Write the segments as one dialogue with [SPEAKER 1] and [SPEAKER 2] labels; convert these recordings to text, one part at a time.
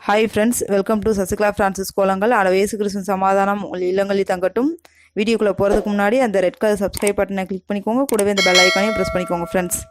[SPEAKER 1] Hi friends, welcome to Sasikla Francis Kolangal. அடவே இயேசு கிறிஸ்துவின் சமாதானம் உங்கள் இல்லங்களில் தங்கட்டும். வீடியோக்குள்ள போறதுக்கு முன்னாடி அந்த ரெட் கலர் சப்ஸ்கிரைப் பட்டனை கிளிக் பண்ணிக்கோங்க. கூடவே இந்த பெல் ஐகானையும் பிரஸ் பண்ணிக்கோங்க ஃப்ரெண்ட்ஸ்.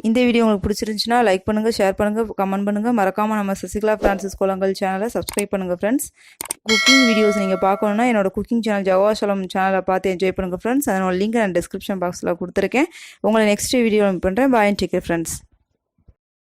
[SPEAKER 1] இந்த வீடியோ உங்களுக்கு பிடிச்சிருந்துச்சுன்னா லைக் பண்ணுங்க, ஷேர் பண்ணுங்க, கமெண்ட் பண்ணுங்க. மறக்காம நம்ம சசிகலா பிரான்சிஸ் கோலங்கள் சேனலை சப்ஸ்கிரைப் பண்ணுங்க ஃப்ரெண்ட்ஸ். குக்கிங் வீடியோஸ் நீங்கள் பார்க்கணுன்னா என்னோட குக்கிங் சேனல் ஜவாஷலம் சேனலை பார்த்து என்ஜாய் பண்ணுங்க ஃப்ரெண்ட்ஸ். அதனோட லிங்க் நான் டிஸ்கிரிப்ஷன் பாக்ஸில் கொடுத்துருக்கேன். உங்களை நெக்ஸ்ட் வீடியோ பண்ணுறேன். பாய் அண்ட் டேக் கேர் ஃப்ரெண்ட்ஸ்.